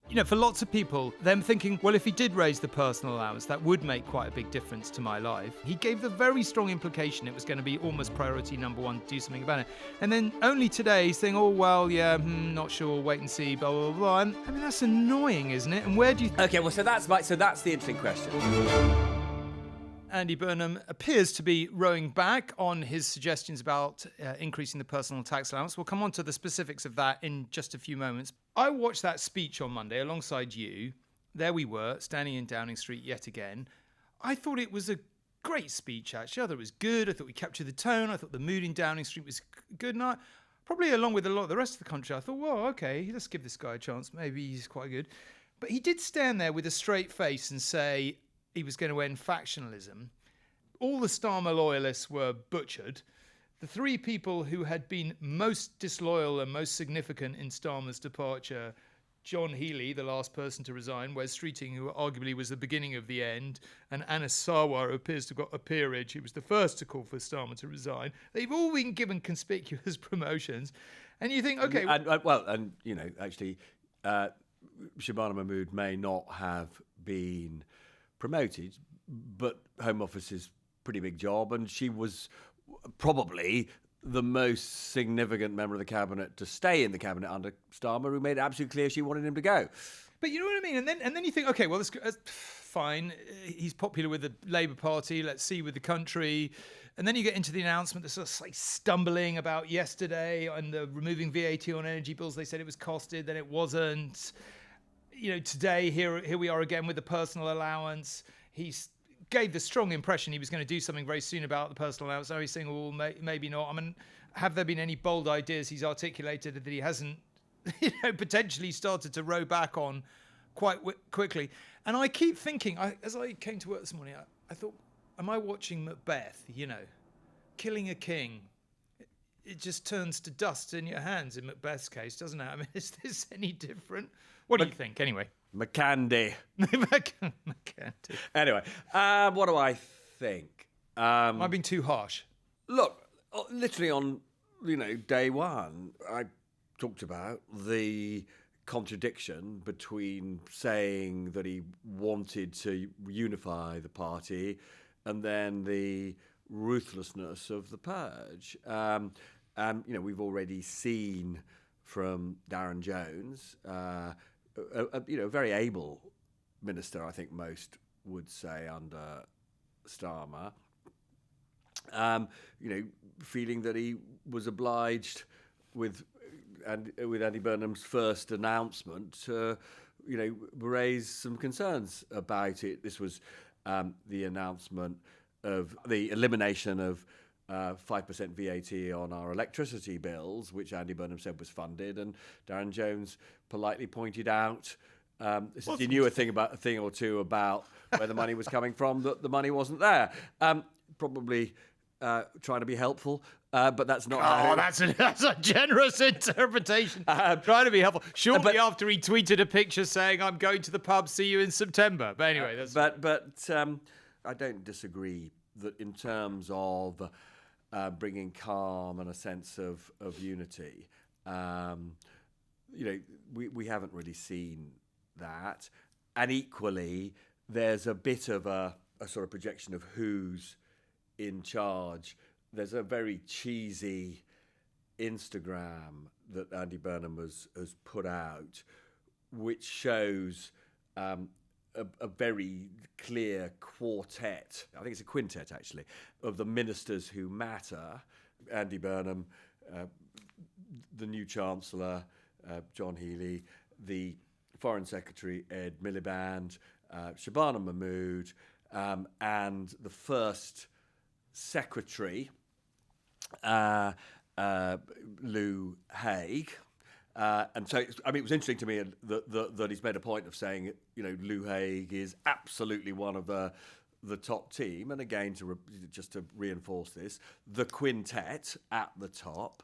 You know, for lots of people, them thinking, well, if he did raise the personal allowance, that would make quite a big difference to my life. He gave the very strong implication it was going to be almost priority number one to do something about it. And then only today he's saying, oh, well, yeah, not sure, wait and see, blah, blah, blah. And, I mean, that's annoying, isn't it? And where do you... Okay, well, so that's the interesting question. Andy Burnham appears to be rowing back on his suggestions about increasing the personal tax allowance. We'll come on to the specifics of that in just a few moments. I watched that speech on Monday alongside you. There we were, standing in Downing Street yet again. I thought it was a great speech, actually. I thought it was good. I thought we captured the tone. I thought the mood in Downing Street was good. And probably along with a lot of the rest of the country, I thought, well, okay, let's give this guy a chance. Maybe he's quite good. But he did stand there with a straight face and say he was going to end factionalism. All the Starmer loyalists were butchered. The three people who had been most disloyal and most significant in Starmer's departure, John Healey, the last person to resign, Wes Streeting, who arguably was the beginning of the end, and Anas Sarwar, who appears to have got a peerage, who was the first to call for Starmer to resign. They've all been given conspicuous promotions. And you think, okay... And you know, actually, Shabana Mahmood may not have been promoted, but Home Office is pretty big job, and she was probably the most significant member of the cabinet to stay in the cabinet under Starmer, who made it absolutely clear she wanted him to go. But you know what I mean? And then you think, okay, well, that's fine. He's popular with the Labour Party. Let's see with the country. And then you get into the announcement that's sort of like stumbling about yesterday and the removing VAT on energy bills. They said it was costed, then it wasn't. You know, today here we are again with the personal allowance. He's gave the strong impression he was going to do something very soon about the personal allowance. Now he's saying, well, maybe not. I mean, have there been any bold ideas he's articulated that he hasn't, potentially started to row back on quite quickly? And I keep thinking, as I came to work this morning, I thought, am I watching Macbeth, killing a king? It just turns to dust in your hands in Macbeth's case, doesn't it? I mean, is this any different? What do you think, anyway? McCandy. McCandy. Anyway, what do I think? Am I being too harsh? Look, literally on, day one, I talked about the contradiction between saying that he wanted to unify the party and then the ruthlessness of the purge. We've already seen from Darren Jones, a very able minister, I think most would say, under Starmer, feeling that he was obliged with Andy Burnham's first announcement to, raise some concerns about it. This was the announcement of the elimination of 5% VAT on our electricity bills, which Andy Burnham said was funded, and Darren Jones politely pointed out he knew a thing or two about where the money was coming from, that the money wasn't there. Probably trying to be helpful, but that's not. Oh, that's a generous interpretation. Trying to be helpful. Shortly after he tweeted a picture saying, "I'm going to the pub. See you in September." But anyway, that's. But I don't disagree that in terms of bringing calm and a sense of unity, we haven't really seen that. And equally, there's a bit of a sort of projection of who's in charge. There's a very cheesy Instagram that Andy Burnham has put out, which shows a very clear quartet, I think it's a quintet actually, of the ministers who matter. Andy Burnham, the new Chancellor, John Healey, the Foreign Secretary, Ed Miliband, Shabana Mahmood, and the First Secretary, Lou Haig. And so, it was interesting to me that he's made a point of saying, Lou Haig is absolutely one of the top team. And again, just to reinforce this, the quintet at the top,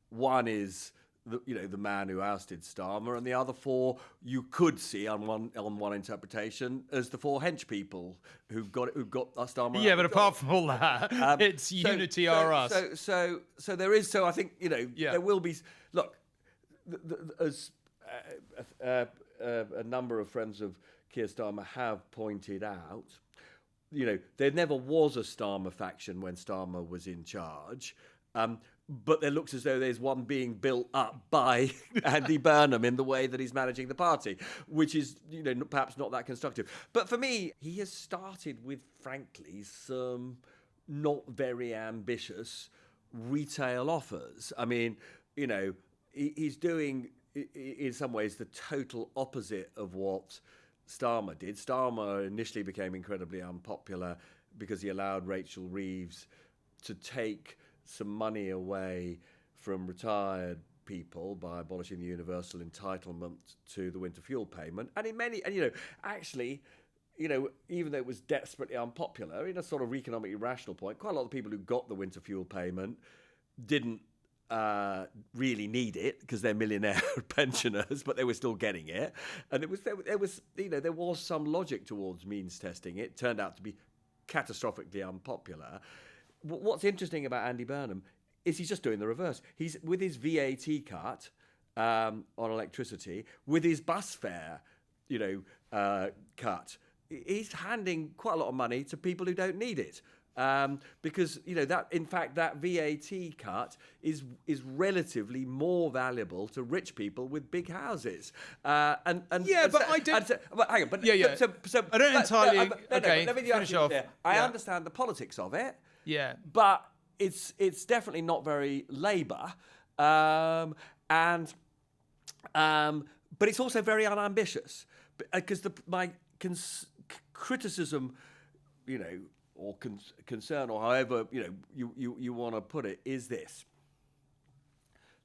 one is the man who ousted Starmer, and the other four you could see on one interpretation as the four hench people who got Starmer. Yeah, but apart from all that, it's unity or us. So there is. So I think there will be. Look, as a number of friends of Keir Starmer have pointed out, there never was a Starmer faction when Starmer was in charge. But there looks as though there's one being built up by Andy Burnham in the way that he's managing the party, which is, perhaps not that constructive. But for me, he has started with, frankly, some not very ambitious retail offers. I mean, he's doing, in some ways, the total opposite of what Starmer did. Starmer initially became incredibly unpopular because he allowed Rachel Reeves to take some money away from retired people by abolishing the universal entitlement to the winter fuel payment. And even though it was desperately unpopular, in a sort of economically rational point, quite a lot of people who got the winter fuel payment didn't really need it because they're millionaire pensioners, but they were still getting it. And there was some logic towards means testing. It turned out to be catastrophically unpopular. What's interesting about Andy Burnham is he's just doing the reverse. He's with his VAT cut on electricity, with his bus fare, cut. He's handing quite a lot of money to people who don't need it. Because that VAT cut is relatively more valuable to rich people with big houses. I don't entirely. Okay, let me finish off. I understand the politics of it. Yeah, but it's definitely not very Labour, but it's also very unambitious. Because my criticism, or concern, or however you want to put it, is this: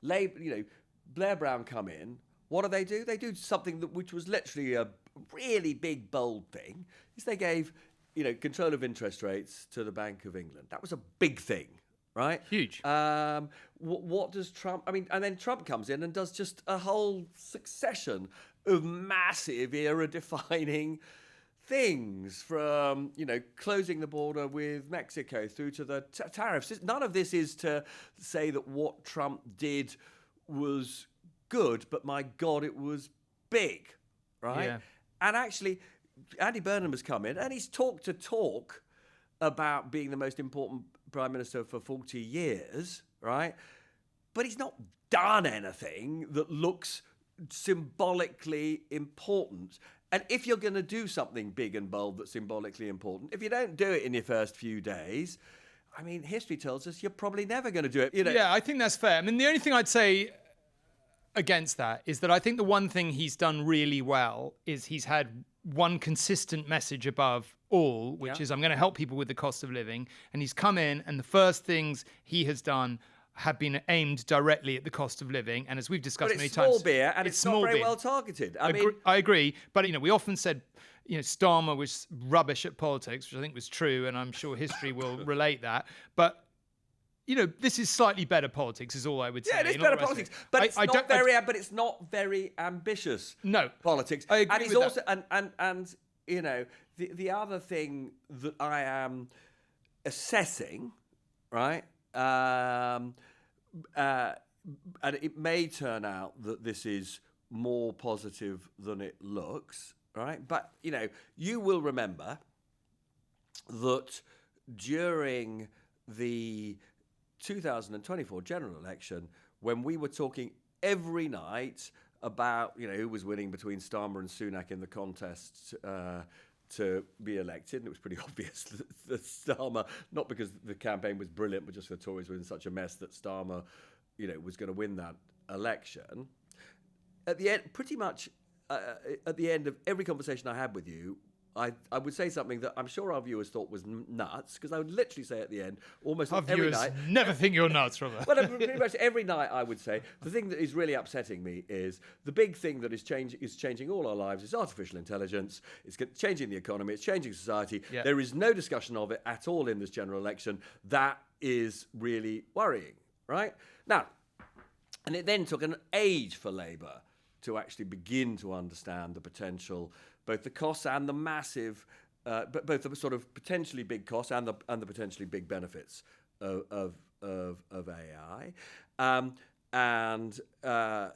Labour, Blair Brown come in. What do? They do something which was literally a really big, bold thing. Is they gave control of interest rates to the Bank of England. That was a big thing, right? Huge. What does Trump? And then Trump comes in and does just a whole succession of massive era-defining things, from closing the border with Mexico through to the tariffs. None of this is to say that what Trump did was good, but my God, it was big, right? Yeah. And actually, Andy Burnham has come in and he's talked about being the most important prime minister for 40 years, right? But he's not done anything that looks symbolically important. And if you're going to do something big and bold that's symbolically important, if you don't do it in your first few days, I mean, history tells us you're probably never going to do it. Yeah, I think that's fair. I mean, the only thing I'd say against that is that I think the one thing he's done really well is he's had one consistent message above all, which is I'm going to help people with the cost of living. And he's come in and the first things he has done have been aimed directly at the cost of living. And as we've discussed many times... It's small beer and it's not very well targeted. I agree. But, we often said, Starmer was rubbish at politics, which I think was true. And I'm sure history will relate that. But, this is slightly better politics is all I would say. Yeah, it is better politics. But it's not very ambitious politics. I agree and he's with also, that. The other thing that I am assessing, right? And it may turn out that this is more positive than it looks, right? But, you will remember that during the 2024 general election, when we were talking every night about, who was winning between Starmer and Sunak in the contest to be elected, and it was pretty obvious that Starmer, not because the campaign was brilliant, but just the Tories were in such a mess that Starmer, was going to win that election. At the end, pretty much at the end of every conversation I had with you, I would say something that I'm sure our viewers thought was nuts, because I would literally say at the end, almost our every viewers night... never think you're nuts, Robert. Well, pretty much every night I would say, the thing that is really upsetting me is the big thing that is changing all our lives is artificial intelligence. It's changing the economy. It's changing society. Yeah. There is no discussion of it at all in this general election. That is really worrying, right? Now, and it then took an age for Labour to actually begin to understand the potential, both the costs and the massive, both the sort of potentially big costs and the potentially big benefits of AI, and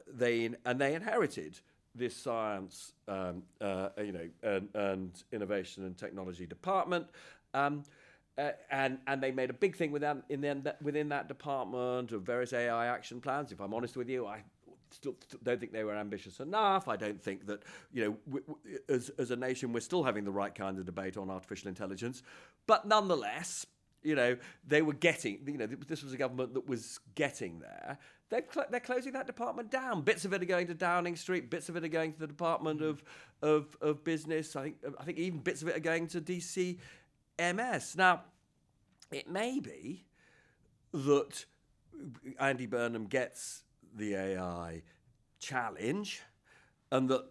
they inherited this science, and innovation and technology department, and they made a big thing within that department of various AI action plans. If I'm honest with you, I still don't think they were ambitious enough. I don't think that, as a nation, we're still having the right kind of debate on artificial intelligence. But nonetheless, they were getting, this was a government that was getting there. They're closing that department down. Bits of it are going to Downing Street. Bits of it are going to the Department of Business. I think even bits of it are going to DCMS. Now, it may be that Andy Burnham gets the AI challenge, and that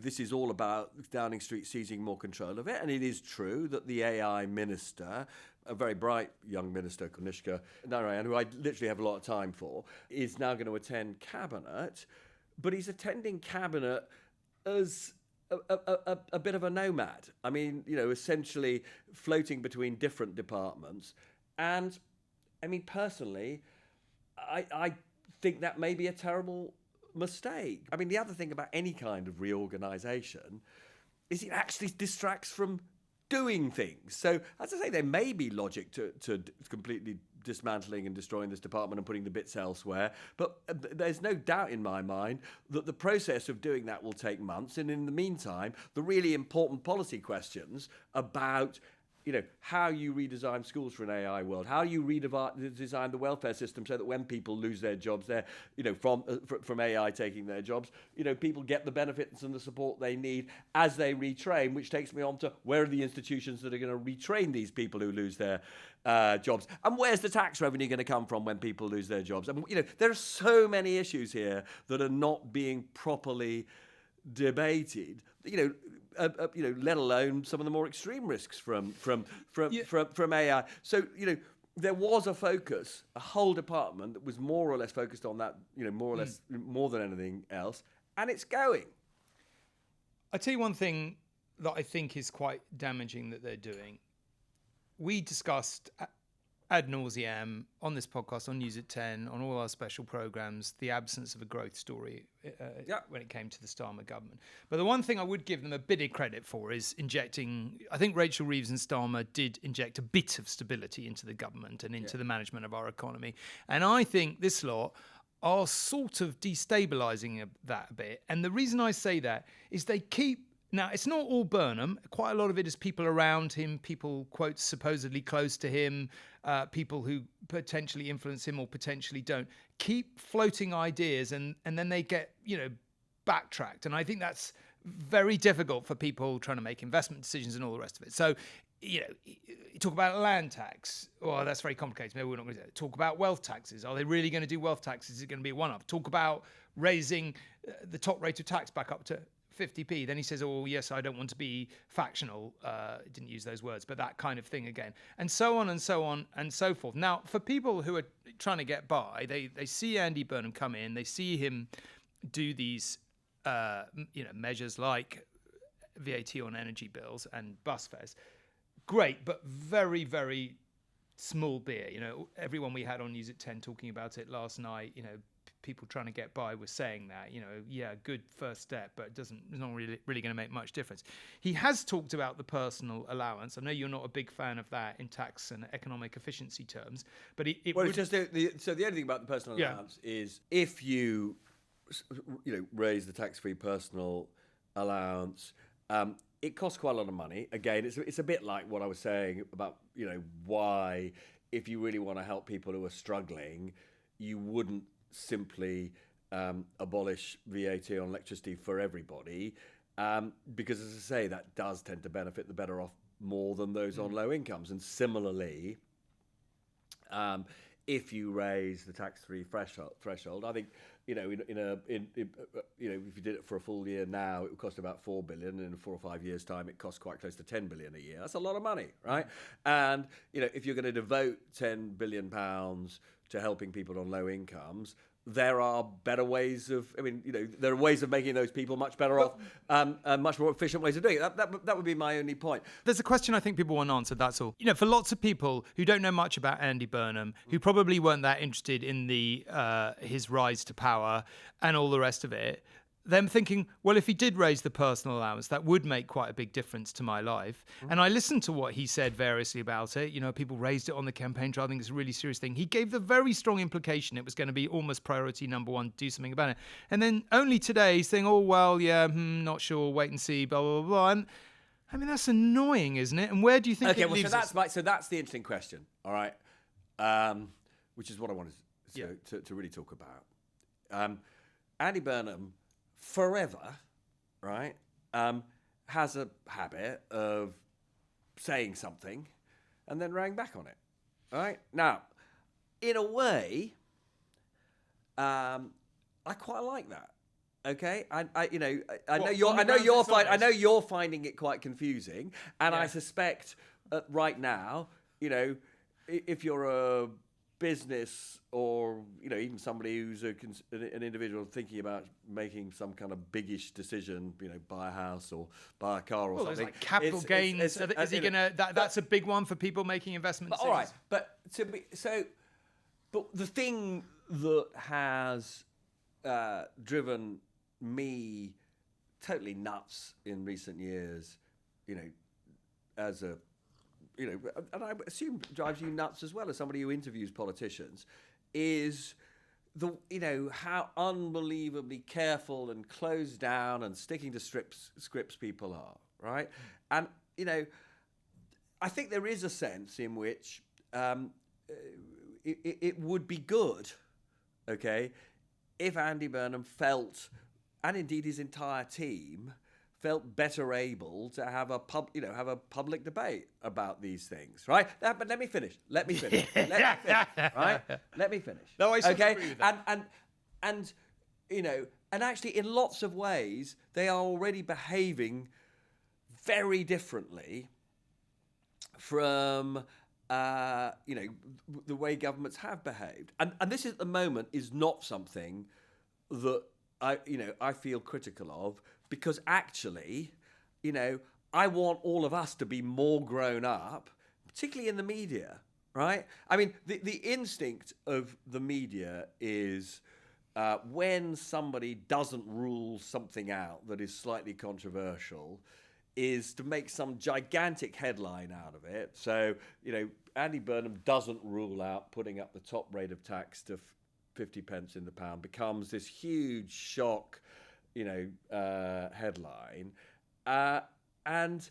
this is all about Downing Street seizing more control of it. And it is true that the AI minister, a very bright young minister, Kanishka Narayan, who I literally have a lot of time for, is now going to attend cabinet, but he's attending cabinet as a bit of a nomad. I mean, essentially floating between different departments. And I mean, personally, I think that may be a terrible mistake. I mean, the other thing about any kind of reorganisation is it actually distracts from doing things. So, as I say, there may be logic to completely dismantling and destroying this department and putting the bits elsewhere, but there's no doubt in my mind that the process of doing that will take months, and in the meantime, the really important policy questions about how you redesign schools for an AI world, how you redesign the welfare system so that when people lose their jobs, they're, from AI taking their jobs, people get the benefits and the support they need as they retrain, which takes me on to where are the institutions that are going to retrain these people who lose their jobs? And where's the tax revenue going to come from when people lose their jobs? And, there are so many issues here that are not being properly debated, let alone some of the more extreme risks from AI. So, there was a focus, a whole department that was more or less focused on that, more or less, more than anything else, and it's going. I tell you one thing that I think is quite damaging that they're doing. We discussed ad nauseam on this podcast, on News at 10, on all our special programmes, the absence of a growth story when it came to the Starmer government. But the one thing I would give them a bit of credit for is injecting, I think Rachel Reeves and Starmer did inject a bit of stability into the government and into the management of our economy. And I think this lot are sort of destabilising that a bit. And the reason I say that is they keep... Now, it's not all Burnham. Quite a lot of it is people around him, people, quote, supposedly close to him, people who potentially influence him or potentially don't. Keep floating ideas and then they get, backtracked. And I think that's very difficult for people trying to make investment decisions and all the rest of it. So, you talk about land tax. Well, that's very complicated. Maybe we're not going to talk about wealth taxes. Are they really going to do wealth taxes? Is it going to be a one-off? Talk about raising the top rate of tax back up to 50p. Then he says, oh, yes, I don't want to be factional. Didn't use those words, but that kind of thing again. And so on and so on and so forth. Now, for people who are trying to get by, they see Andy Burnham come in, they see him do these measures like VAT on energy bills and bus fares. Great, but very, very small beer. Everyone we had on News at 10 talking about it last night, people trying to get by were saying that, good first step, but it's not really going to make much difference. He has talked about the personal allowance. I know you're not a big fan of that in tax and economic efficiency terms, but it's just so the only thing about the personal allowance is if you raise the tax-free personal allowance, it costs quite a lot of money. Again, it's a bit like what I was saying about why, if you really want to help people who are struggling, you wouldn't simply abolish VAT on electricity for everybody, because, as I say, that does tend to benefit the better off more than those on low incomes. And similarly, if you raise the tax-free threshold, I think if you did it for a full year now, it would cost about 4 billion. In 4 or 5 years' time, it costs quite close to 10 billion a year. That's a lot of money, right? And if you're going to devote 10 billion pounds to helping people on low incomes, there are better ways of, there are ways of making those people much better off, and much more efficient ways of doing it. That would be my only point. There's a question I think people want answered, that's all. For lots of people who don't know much about Andy Burnham, who probably weren't that interested in his rise to power and all the rest of it, them thinking, well, if he did raise the personal allowance, that would make quite a big difference to my life. And I listened to what he said variously about it. You know, people raised it on the campaign trail. I think it's a really serious thing. He gave the very strong implication it was going to be almost priority number one, do something about it. And then only today he's saying, oh, well, yeah, not sure, wait and see, blah, blah, blah. And I mean, that's annoying, isn't it? And where do you think it leaves us? So that's the interesting question, all right, which is what I wanted to really talk about. Andy Burnham, forever, right, has a habit of saying something and then rowing back on it, right? Now, in a way, I quite like that. Okay, I know you're finding it quite confusing, and I suspect right now, you know, if you're a business or even somebody who's an individual thinking about making some kind of biggish decision, buy a house or buy a car or something. Like capital gains. Is he gonna? That's a big one for people making investments. All right, but the thing that has driven me totally nuts in recent years, as a and I assume drives you nuts as well as somebody who interviews politicians, is how unbelievably careful and closed down and sticking to scripts people are, right? And I think there is a sense in which it would be good, okay, if Andy Burnham felt, and indeed his entire team, felt better able to have a public debate about these things, right? But let me finish. Right? Let me finish. No, I agree with that. And actually, in lots of ways, they are already behaving very differently from the way governments have behaved. And this at the moment is not something that I feel critical of, because actually, I want all of us to be more grown up, particularly in the media, right? I mean, the instinct of the media is when somebody doesn't rule something out that is slightly controversial, is to make some gigantic headline out of it. So, Andy Burnham doesn't rule out putting up the top rate of tax to 50 pence in the pound, becomes this huge shock, headline. And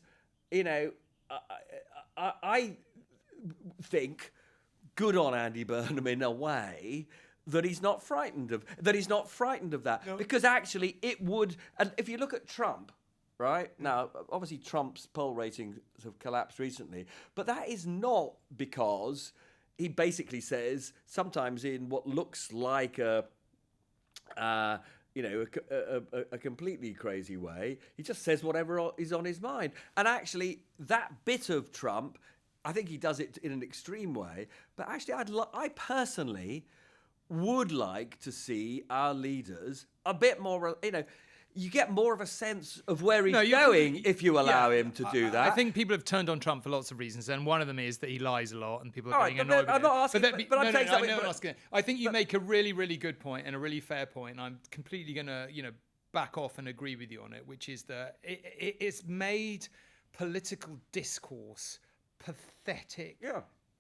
I think good on Andy Burnham in a way that he's not frightened of that. No. Because actually it would, and if you look at Trump, right? Now, obviously Trump's poll ratings have collapsed recently, but that is not because he basically says, sometimes in what looks like a completely crazy way, he just says whatever is on his mind. And actually, that bit of Trump, I think he does it in an extreme way. But actually, I personally would like to see our leaders a bit more, you get more of a sense of where he's going if you allow him to do that. I think people have turned on Trump for lots of reasons, and one of them is that he lies a lot, and people are getting annoyed with it. I'm not asking, but I'm saying something. I think you make a really, really good point and a really fair point, and I'm completely going to, back off and agree with you on it, which is that it's made political discourse pathetic,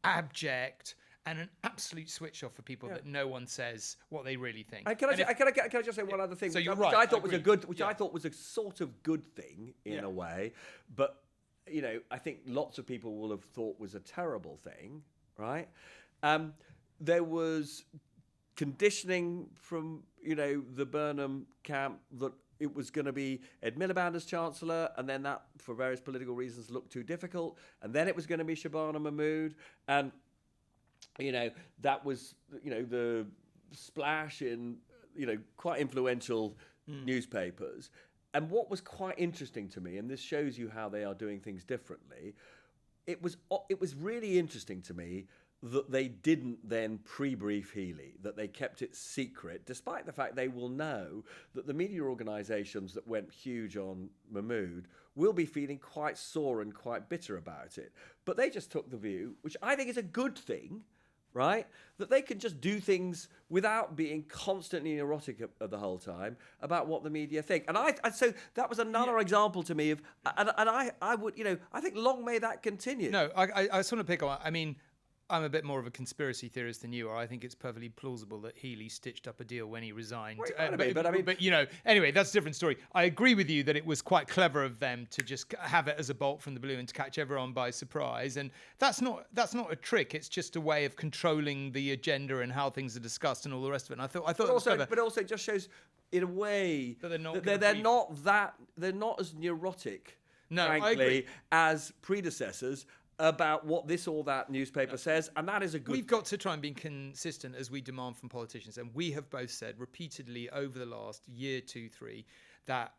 abject, and an absolute switch off for people that no one says what they really think. Can I just say one other thing? So you're which right. I thought was a good, I thought was a sort of good thing in a way, but I think lots of people will have thought was a terrible thing, right? There was conditioning from the Burnham camp that it was going to be Ed Miliband as Chancellor, and then that, for various political reasons, looked too difficult, and then it was going to be Shabana Mahmood, and that was, the splash in, quite influential newspapers. And what was quite interesting to me, and this shows you how they are doing things differently, it was really interesting to me that they didn't then pre-brief Healy, that they kept it secret, despite the fact they will know that the media organisations that went huge on Mahmood will be feeling quite sore and quite bitter about it. But they just took the view, which I think is a good thing, right? That they can just do things without being constantly neurotic the whole time about what the media think. And so that was another example to me of, and I would, I think long may that continue. No, I just want to pick on. I mean, I'm a bit more of a conspiracy theorist than you are. I think it's perfectly plausible that Healy stitched up a deal when he resigned. Anyway, that's a different story. I agree with you that it was quite clever of them to just have it as a bolt from the blue and to catch everyone by surprise. And that's not a trick. It's just a way of controlling the agenda and how things are discussed and all the rest of it. And I thought it was clever. But also, it just shows, in a way, that they're not as neurotic, no, frankly, as predecessors about what this or that newspaper says, and that is a good We've got to try and be consistent as we demand from politicians, and we have both said repeatedly over the last year, 2, 3, that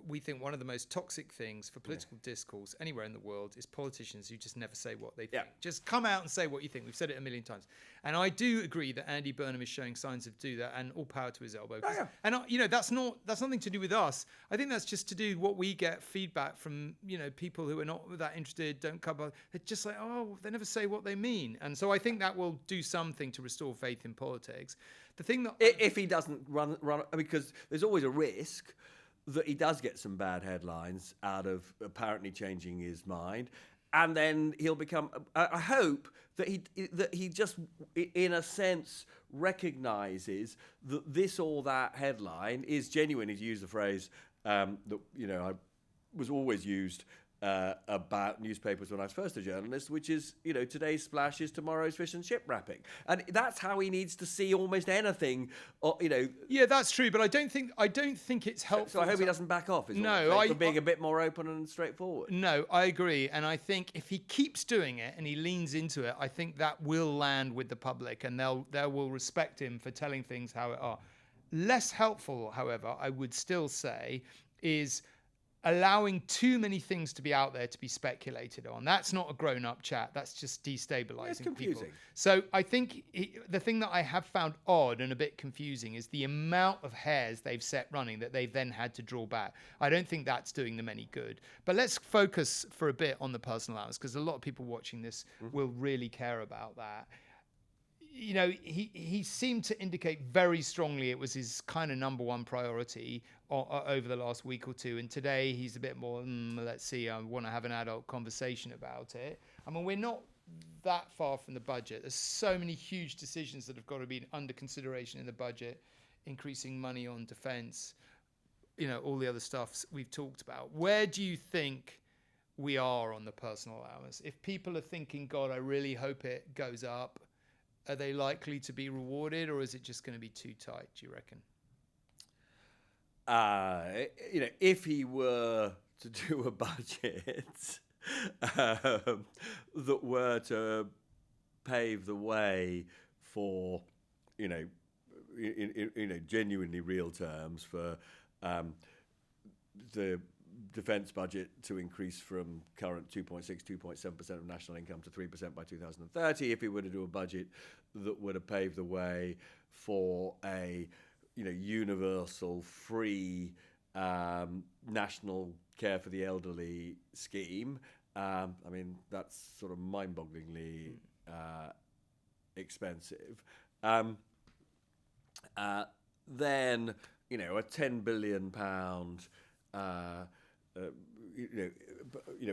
we think one of the most toxic things for political discourse anywhere in the world is politicians who just never say what they think. Just come out and say what you think. We've said it a million times. And I do agree that Andy Burnham is showing signs of do that, and all power to his elbow. And that's nothing to do with us. I think that's just to do what we get feedback from, people who are not that interested, don't cover. They're just like, they never say what they mean. And so I think that will do something to restore faith in politics. The thing that if he doesn't run, because there's always a risk that he does get some bad headlines out of apparently changing his mind, and then he'll become. I hope that he just, in a sense, recognises that this or that headline is genuine. He's used the phrase that I was always used about newspapers when I was first a journalist, which is, today's splash is tomorrow's fish and chip wrapping, and that's how he needs to see almost anything. Yeah, that's true, but I don't think it's helpful. So I hope he doesn't back off. For being a bit more open and straightforward. No, I agree, and I think if he keeps doing it and he leans into it, I think that will land with the public, and they will respect him for telling things how it are. Less helpful, however, I would still say, is allowing too many things to be out there to be speculated on. That's not a grown-up chat. That's just destabilizing it's confusing. people. So I think the thing that I have found odd and a bit confusing is the amount of hairs they've set running that they've then had to draw back. I don't think that's doing them any good. But let's focus for a bit on the personal allowance, because a lot of people watching this will really care about that. He seemed to indicate very strongly it was his kind of number one priority over the last week or two. And today he's a bit more, let's see, I want to have an adult conversation about it. I mean, we're not that far from the budget. There's so many huge decisions that have got to be under consideration in the budget, increasing money on defence, all the other stuff we've talked about. Where do you think we are on the personal allowance? If people are thinking, God, I really hope it goes up, are they likely to be rewarded, or is it just going to be too tight, do you reckon? If he were to do a budget that were to pave the way for, genuinely real terms for the defence budget to increase from current 2.7% of national income to 3% by 2030, if he were to do a budget that would have paved the way for a universal free national care for the elderly scheme, that's sort of mind-bogglingly expensive. Then a £10 billion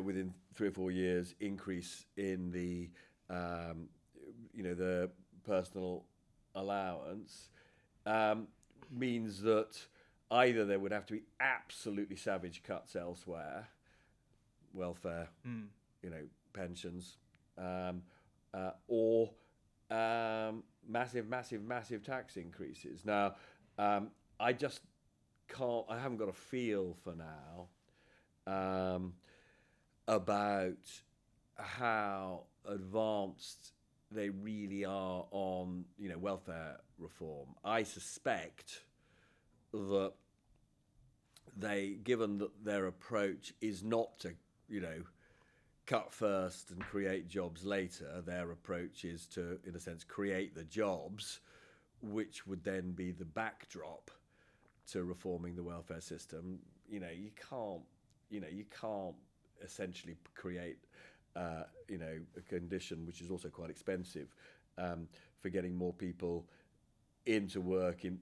within 3 or 4 years increase in the the personal allowance means that either there would have to be absolutely savage cuts elsewhere, welfare, pensions, or massive tax increases. Now, I just can't. I haven't got a feel for now about how advanced they really are on welfare reform. I suspect that given that their approach is not to cut first and create jobs later, their approach is to, in a sense, create the jobs, which would then be the backdrop to reforming the welfare system. You can't essentially create a condition which is also quite expensive for getting more people into work in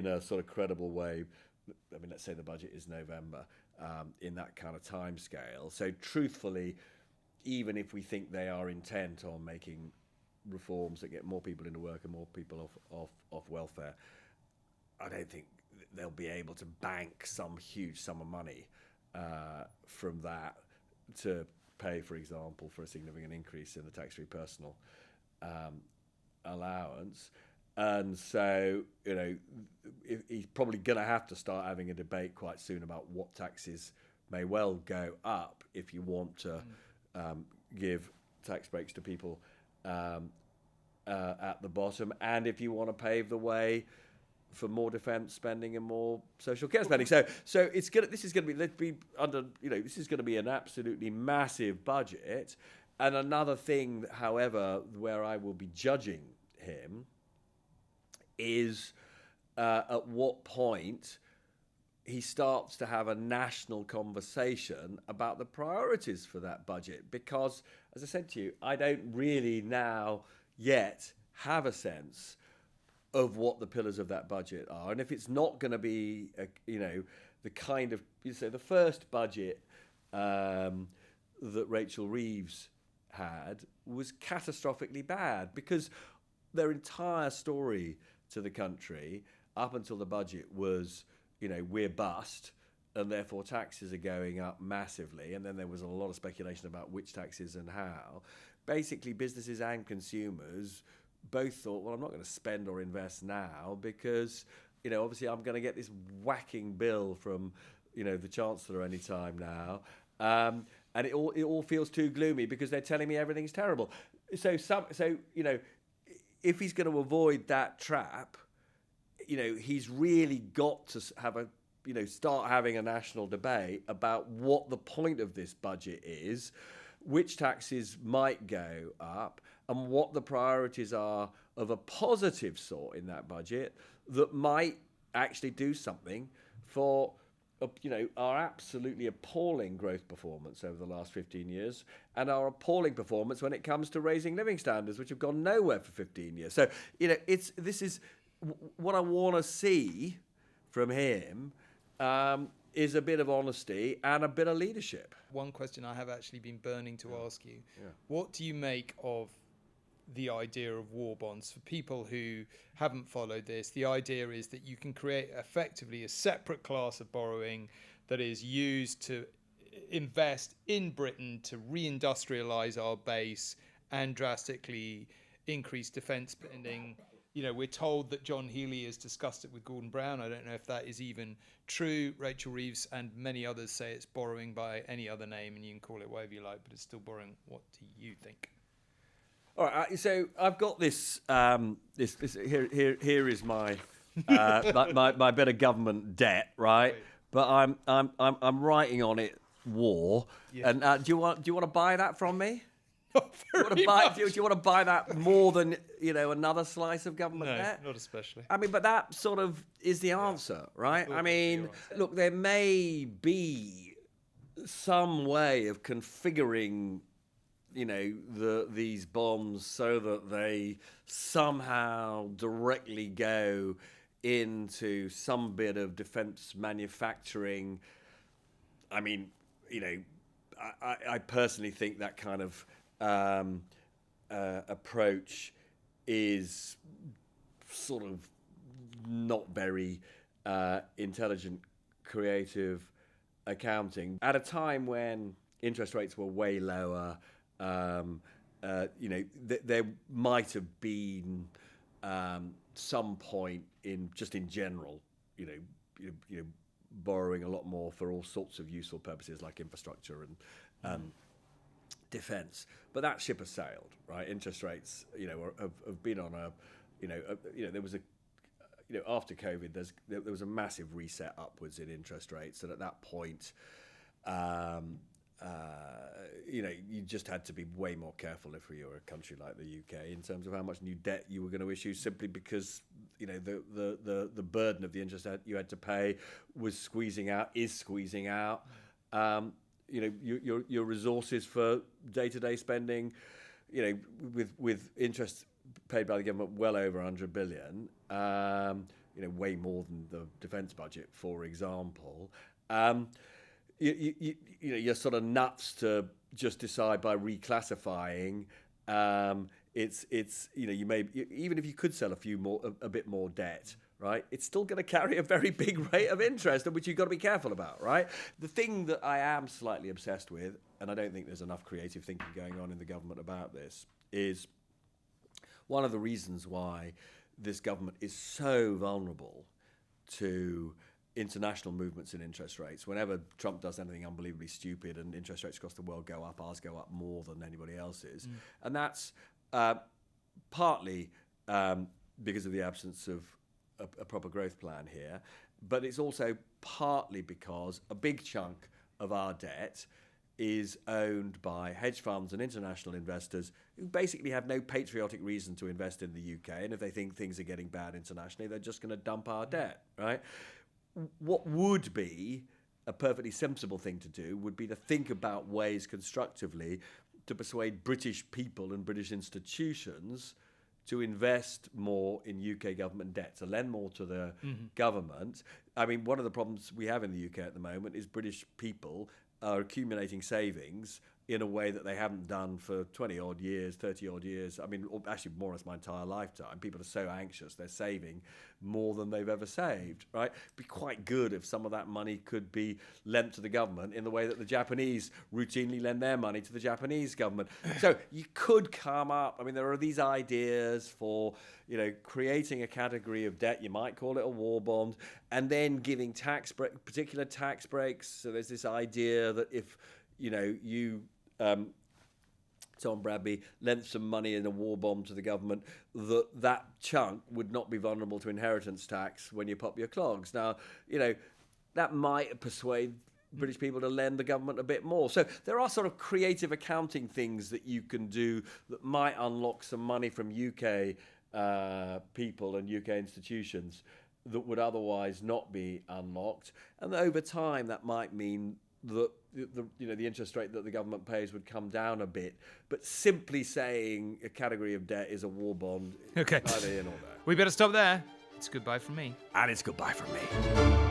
a sort of credible way. I mean, let's say the budget is November, in that kind of time scale. So truthfully, even if we think they are intent on making reforms that get more people into work and more people off welfare, I don't think they'll be able to bank some huge sum of money from that to pay, for example, for a significant increase in the tax-free personal allowance. And so, he's probably going to have to start having a debate quite soon about what taxes may well go up if you want to give tax breaks to people at the bottom, and if you want to pave the way for more defence spending and more social care spending. So it's gonna. This is going to be under. This is going to be an absolutely massive budget. And another thing, however, where I will be judging him is at what point he starts to have a national conversation about the priorities for that budget. Because, as I said to you, I don't really now yet have a sense of what the pillars of that budget are. And if it's not going to be, the kind of, the first budget that Rachel Reeves had was catastrophically bad, because their entire story to the country up until the budget was, we're bust, and therefore taxes are going up massively. And then there was a lot of speculation about which taxes and how. Basically, businesses and consumers both thought, well, I'm not going to spend or invest now because, obviously I'm going to get this whacking bill from, the Chancellor any time now. And it all feels too gloomy because they're telling me everything's terrible. So if he's going to avoid that trap, he's really got to have start having a national debate about what the point of this budget is, which taxes might go up, and what the priorities are of a positive sort in that budget that might actually do something for our absolutely appalling growth performance over the last 15 years and our appalling performance when it comes to raising living standards, which have gone nowhere for 15 years. So, this is what I want to see from him, is a bit of honesty and a bit of leadership. One question I have actually been burning to ask you. Yeah. What do you make of the idea of war bonds? For people who haven't followed this, the idea is that you can create effectively a separate class of borrowing that is used to invest in Britain to reindustrialize our base and drastically increase defence spending. We're told that John Healey has discussed it with Gordon Brown. I don't know if that is even true. Rachel Reeves and many others say it's borrowing by any other name, and you can call it whatever you like, but it's still borrowing. What do you think? All right, so I've got this. This here is my my bit of government debt, right? But I'm writing on it war. Yeah. And do you want to buy that from me? Do you want to buy that more than another slice of government debt? No, not especially. I mean, but that sort of is the answer, right? I mean, look, there may be some way of configuring these bonds so that they somehow directly go into some bit of defence manufacturing. I mean, I personally think that kind of approach is sort of not very intelligent, creative accounting. At a time when interest rates were way lower, there might have been some point in general, borrowing a lot more for all sorts of useful purposes like infrastructure and defence. But that ship has sailed, right? Interest rates, have been on a, there was a, after COVID, there was a massive reset upwards in interest rates, and at that point, you just had to be way more careful if you were a country like the UK in terms of how much new debt you were going to issue, simply because the burden of the interest that you had to pay is squeezing out your resources for day-to-day spending, with interest paid by the government well over 100 billion, way more than the defence budget, for example. You're sort of nuts to just decide by reclassifying. You may, even if you could sell a bit more debt, right? It's still going to carry a very big rate of interest, which you've got to be careful about, right? The thing that I am slightly obsessed with, and I don't think there's enough creative thinking going on in the government about this, is one of the reasons why this government is so vulnerable to international movements in interest rates. Whenever Trump does anything unbelievably stupid and interest rates across the world go up, ours go up more than anybody else's. And that's partly because of the absence of a proper growth plan here, but it's also partly because a big chunk of our debt is owned by hedge funds and international investors who basically have no patriotic reason to invest in the UK, and if they think things are getting bad internationally, they're just going to dump our debt, right? What would be a perfectly sensible thing to do would be to think about ways constructively to persuade British people and British institutions to invest more in UK government debt, to lend more to the government. I mean, one of the problems we have in the UK at the moment is British people are accumulating savings in a way that they haven't done for 20-odd years, 30-odd years. I mean, actually more or less my entire lifetime. People are so anxious, they're saving more than they've ever saved, right? It'd be quite good if some of that money could be lent to the government in the way that the Japanese routinely lend their money to the Japanese government. So you could come up, I mean, there are these ideas for, creating a category of debt, you might call it a war bond, and then giving particular tax breaks. So there's this idea that if, Tom Bradby lent some money in a war bond to the government, that chunk would not be vulnerable to inheritance tax when you pop your clogs. Now, that might persuade British people to lend the government a bit more. So there are sort of creative accounting things that you can do that might unlock some money from UK people and UK institutions that would otherwise not be unlocked. And over time, that might mean that the interest rate that the government pays would come down a bit, but simply saying a category of debt is a war bond, okay, neither here nor there. We better stop there. It's goodbye from me. And it's goodbye from me.